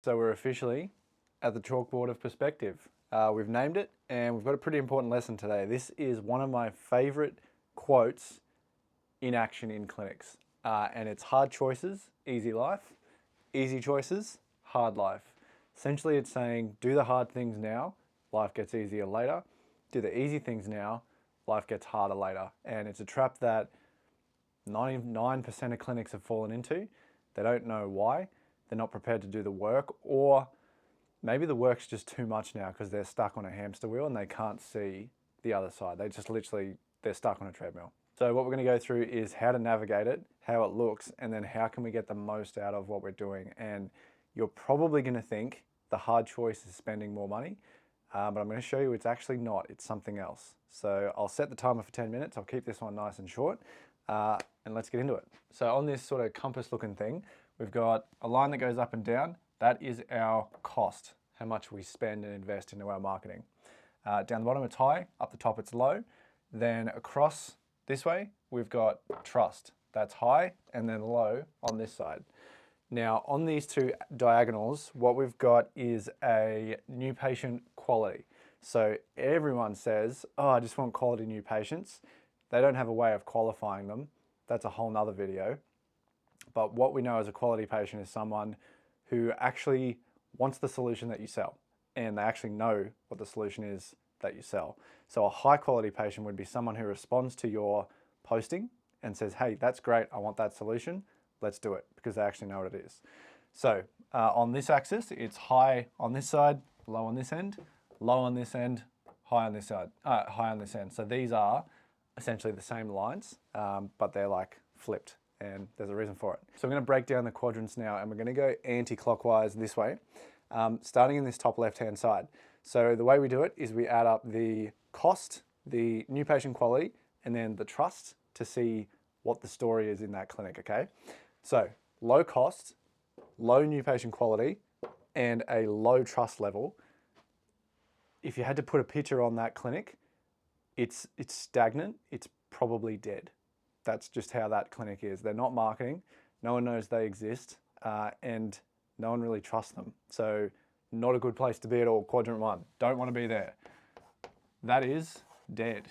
So we're officially at the chalkboard of perspective. We've named it and we've got a pretty important lesson today. This is one of my favorite quotes in action in clinics. And it's hard choices, easy life. Easy choices, hard life. Essentially it's saying do the hard things now, life gets easier later. Do the easy things now, life gets harder later. And it's a trap that 99% of clinics have fallen into. They don't know why. They're not prepared to do the work, or maybe the work's just too much now because they're stuck on a hamster wheel and they can't see the other side. They're stuck on a treadmill. So what we're going to go through is how to navigate it, how it looks, and then how can we get the most out of what we're doing. And you're probably going to think the hard choice is spending more money, but I'm going to show you it's actually not. It's something else. So I'll set the timer for 10 minutes. I'll keep this one nice and short, and let's get into it. So on this sort of compass looking thing, we've got a line that goes up and down. That is our cost, how much we spend and invest into our marketing. Down the bottom it's high, up the top it's low. Then across this way, we've got trust. That's high, and then low on this side. Now on these two diagonals, what we've got is a new patient quality. So everyone says, oh, I just want quality new patients. They don't have a way of qualifying them. That's a whole nother video. But what we know as a quality patient is someone who actually wants the solution that you sell, and they actually know what the solution is that you sell. So a high quality patient would be someone who responds to your posting and says, hey, that's great, I want that solution, let's do it, because they actually know what it is. So on this axis, it's high on this side, low on this end, low on this end, high on this side, high on this end. So these are essentially the same lines, but they're like flipped. And there's a reason for it. So I'm going to break down the quadrants now, and we're going to go anti-clockwise this way, starting in this top left-hand side. So the way we do it is we add up the cost, the new patient quality, and then the trust to see what the story is in that clinic, okay? So low cost, low new patient quality, and a low trust level. If you had to put a picture on that clinic, it's stagnant, it's probably dead. That's just how that clinic is. They're not marketing, no one knows they exist, and no one really trusts them. So not a good place to be at all. Quadrant one, don't want to be there. That is dead.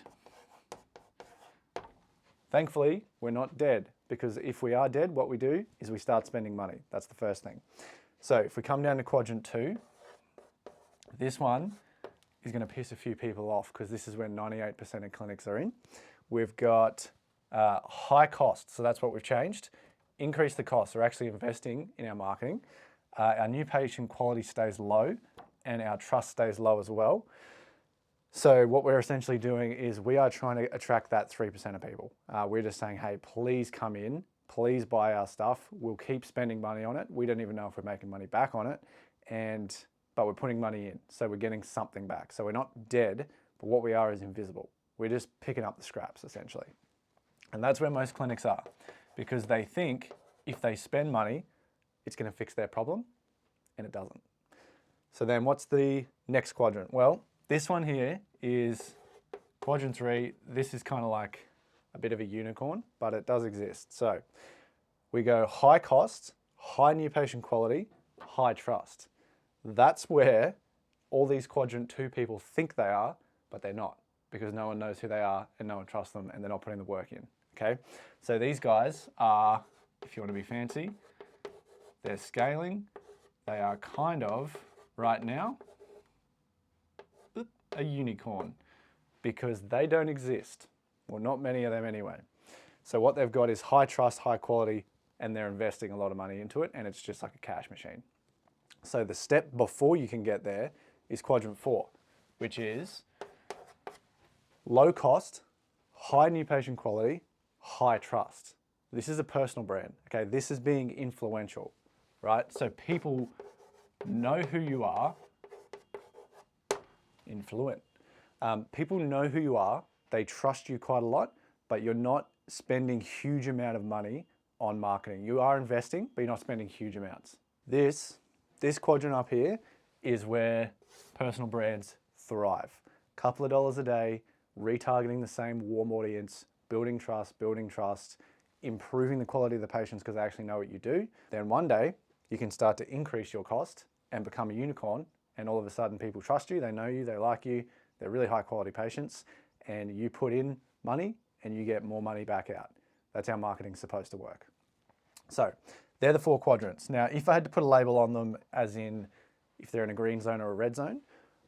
Thankfully, we're not dead, because if we are dead, what we do is we start spending money. That's the first thing. So if we come down to quadrant two, this one is going to piss a few people off because this is where 98% of clinics are in. We've got high cost, so that's what we've changed. Increase the cost, we're actually investing in our marketing. Our new patient quality stays low and our trust stays low as well. So what we're essentially doing is we are trying to attract that 3% of people. We're just saying, hey, please come in, please buy our stuff. We'll keep spending money on it. We don't even know if we're making money back on it, but we're putting money in, so we're getting something back. So we're not dead, but what we are is invisible. We're just picking up the scraps essentially. And that's where most clinics are, because they think if they spend money, it's going to fix their problem, and it doesn't. So then what's the next quadrant? Well, this one here is quadrant three. This is kind of like a bit of a unicorn, but it does exist. So we go high cost, high new patient quality, high trust. That's where all these quadrant two people think they are, but they're not, because no one knows who they are and no one trusts them and they're not putting the work in. Okay, so these guys are, if you want to be fancy, they're scaling. They are kind of, right now, a unicorn, because they don't exist. Well, not many of them anyway. So what they've got is high trust, high quality, and they're investing a lot of money into it, and it's just like a cash machine. So the step before you can get there is quadrant four, which is low cost, high new patient quality, high trust. This is a personal brand, okay? This is being influential, right? So people know who you are, influent. People know who you are, they trust you quite a lot, but you're not spending huge amount of money on marketing. You are investing, but you're not spending huge amounts. This quadrant up here is where personal brands thrive. Couple of dollars a day, retargeting the same warm audience, building trust, improving the quality of the patients because they actually know what you do. Then one day you can start to increase your cost and become a unicorn, and all of a sudden people trust you, they know you, they like you, they're really high quality patients, and you put in money and you get more money back out. That's how marketing's supposed to work. So they're the 4 quadrants. Now, if I had to put a label on them, as in if they're in a green zone or a red zone,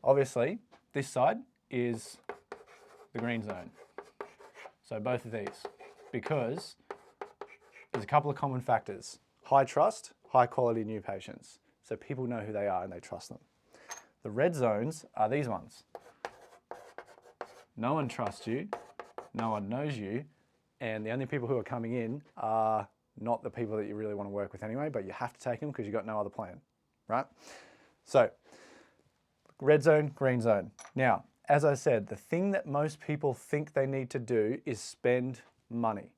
obviously this side is the green zone. So both of these, because there's a couple of common factors: high trust, high quality new patients. So people know who they are and they trust them. The red zones are these ones. No one trusts you, no one knows you, and the only people who are coming in are not the people that you really want to work with anyway, but you have to take them because you've got no other plan, right? So red zone, green zone. Now, as I said, the thing that most people think they need to do is spend money.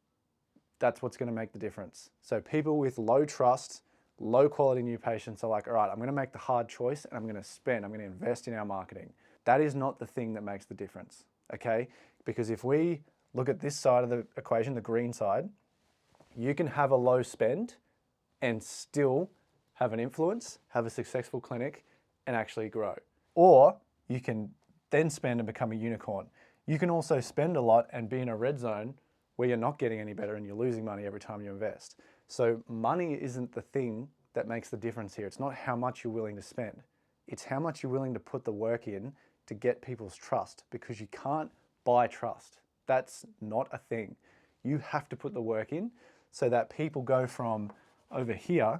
That's what's going to make the difference. So people with low trust, low quality new patients are like, all right, I'm going to make the hard choice and I'm going to spend, I'm going to invest in our marketing. That is not the thing that makes the difference, okay? Because if we look at this side of the equation, the green side, you can have a low spend and still have an influence, have a successful clinic, and actually grow. Or you can then spend and become a unicorn. You can also spend a lot and be in a red zone where you're not getting any better and you're losing money every time you invest. So money isn't the thing that makes the difference here. It's not how much you're willing to spend. It's how much you're willing to put the work in to get people's trust, because you can't buy trust. That's not a thing. You have to put the work in so that people go from over here, I'm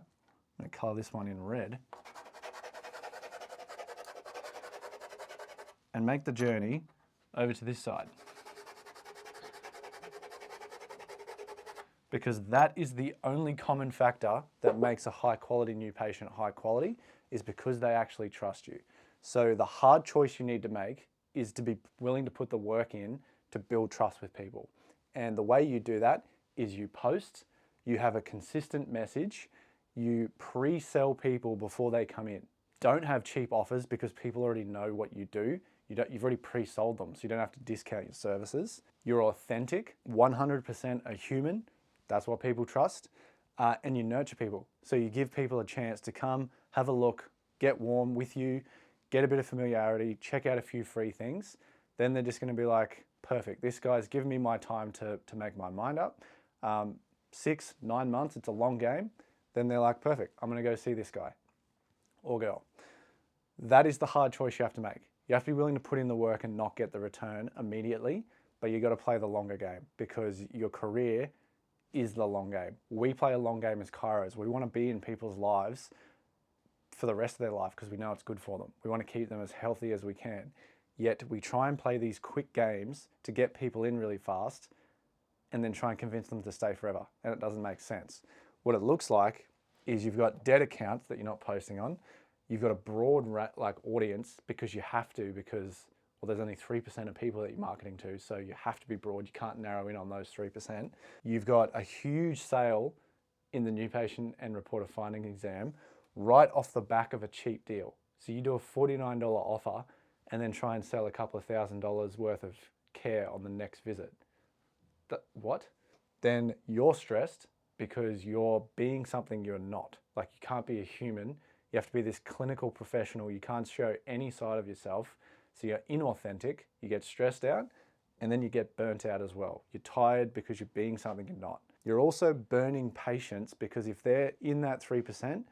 going to color this one in red, and make the journey over to this side. Because that is the only common factor that makes a high quality new patient high quality, is because they actually trust you. So the hard choice you need to make is to be willing to put the work in to build trust with people. And the way you do that is you post, you have a consistent message, you pre-sell people before they come in. Don't have cheap offers because people already know what you do. You've already pre-sold them, so you don't have to discount your services. You're authentic, 100% a human. That's what people trust. And you nurture people. So you give people a chance to come, have a look, get warm with you, get a bit of familiarity, check out a few free things. Then they're just going to be like, perfect, this guy's given me my time to make my mind up. 6, 9 months, it's a long game. Then they're like, perfect, I'm going to go see this guy or girl. That is the hard choice you have to make. You have to be willing to put in the work and not get the return immediately, but you got to play the longer game, because your career is the long game. We play a long game as chiros. We want to be in people's lives for the rest of their life because we know it's good for them. We want to keep them as healthy as we can. Yet we try and play these quick games to get people in really fast and then try and convince them to stay forever. And it doesn't make sense. What it looks like is you've got dead accounts that you're not posting on. You've got a broad audience because you have to, because there's only 3% of people that you're marketing to, so you have to be broad. You can't narrow in on those 3%. You've got a huge sale in the new patient and reporter finding exam right off the back of a cheap deal. So you do a $49 offer and then try and sell a couple of $1,000s worth of care on the next visit. What? Then you're stressed because you're being something you're not. Like, you can't be a human. You have to be this clinical professional. You can't show any side of yourself. So you're inauthentic, you get stressed out, and then you get burnt out as well. You're tired because you're being something you're not. You're also burning patients because if they're in that 3%,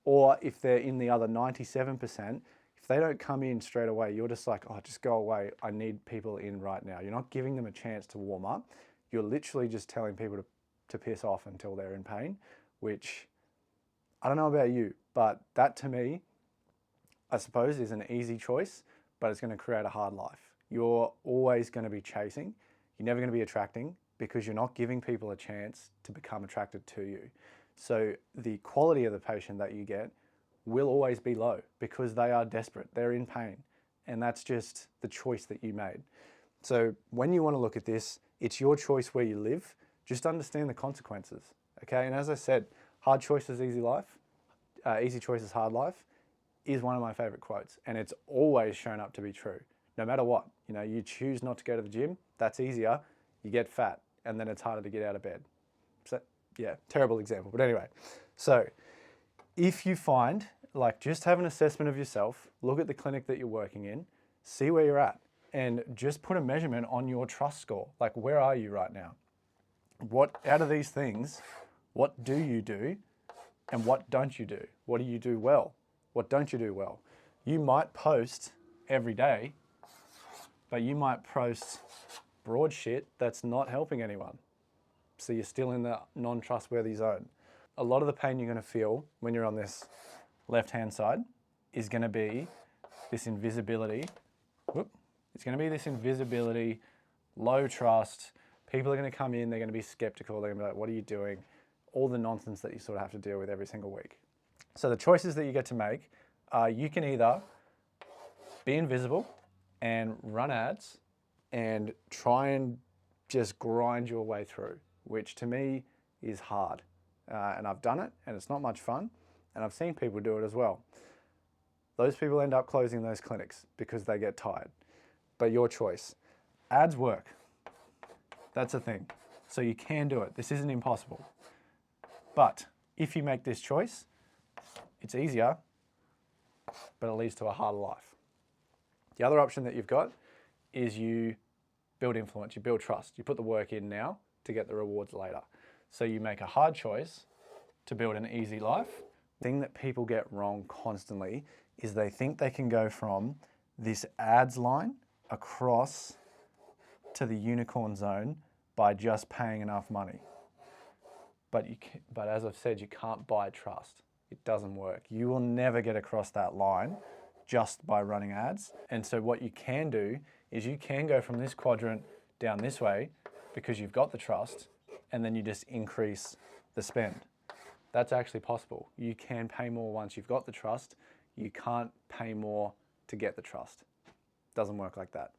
or if they're in the other 97%, if they don't come in straight away, you're just like, oh, just go away. I need people in right now. You're not giving them a chance to warm up. You're literally just telling people to piss off until they're in pain, which I don't know about you, but that to me, I suppose, is an easy choice, but it's going to create a hard life. You're always going to be chasing. You're never going to be attracting because you're not giving people a chance to become attracted to you. So the quality of the patient that you get will always be low because they are desperate. They're in pain. And that's just the choice that you made. So when you want to look at this, it's your choice where you live. Just understand the consequences. Okay. And as I said, hard choices, easy life. Easy choices, hard life is one of my favorite quotes, and it's always shown up to be true. No matter what, you choose not to go to the gym, that's easier. You get fat, and then it's harder to get out of bed. So yeah, terrible example, but anyway. So if you find like just have an assessment of yourself, look at the clinic that you're working in, see where you're at, and just put a measurement on your trust score. Like, where are you right now? What out of these things, what do you do and what don't you do? What do you do well? What don't you do well? You might post every day, but you might post broad shit that's not helping anyone. So you're still in the non-trustworthy zone. A lot of the pain you're going to feel when you're on this left-hand side is going to be this invisibility. It's going to be this invisibility, low trust. People are going to come in, they're going to be skeptical. They're going to be like, what are you doing? All the nonsense that you sort of have to deal with every single week. So the choices that you get to make are you can either be invisible and run ads and try and just grind your way through, which to me is hard. And I've done it and it's not much fun. And I've seen people do it as well. Those people end up closing those clinics because they get tired. But your choice. Ads work. That's a thing. So you can do it. This isn't impossible. But if you make this choice, it's easier, but it leads to a harder life. The other option that you've got is you build influence, you build trust. You put the work in now to get the rewards later. So you make a hard choice to build an easy life. The thing that people get wrong constantly is they think they can go from this ads line across to the unicorn zone by just paying enough money. But as I've said, you can't buy trust. It doesn't work. You will never get across that line just by running ads. And so what you can do is you can go from this quadrant down this way because you've got the trust, and then you just increase the spend. That's actually possible. You can pay more once you've got the trust. You can't pay more to get the trust. Doesn't work like that.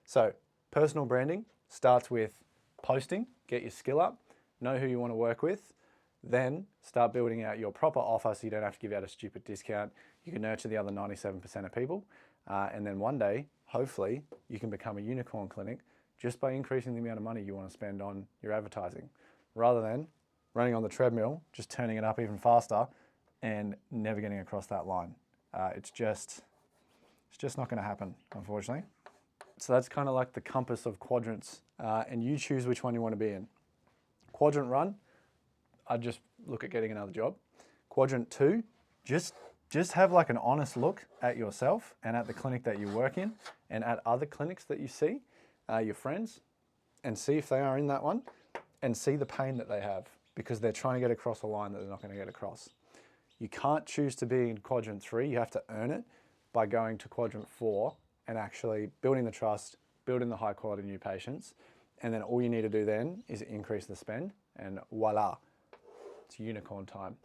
So personal branding starts with posting, get your skill up, know who you want to work with, then start building out your proper offer so you don't have to give out a stupid discount. You can nurture the other 97% of people. And then one day, hopefully, you can become a unicorn clinic just by increasing the amount of money you want to spend on your advertising, rather than running on the treadmill, just turning it up even faster and never getting across that line. It's just not going to happen, unfortunately. So that's kind of like the compass of quadrants, and you choose which one you want to be in. Quadrant 1, I'd just look at getting another job. Quadrant 2, just have like an honest look at yourself and at the clinic that you work in and at other clinics that you see, your friends, and see if they are in that one and see the pain that they have because they're trying to get across a line that they're not going to get across. You can't choose to be in quadrant 3. You have to earn it by going to quadrant 4 and actually building the trust, building the high quality new patients. And then all you need to do then is increase the spend, and voila, it's unicorn time.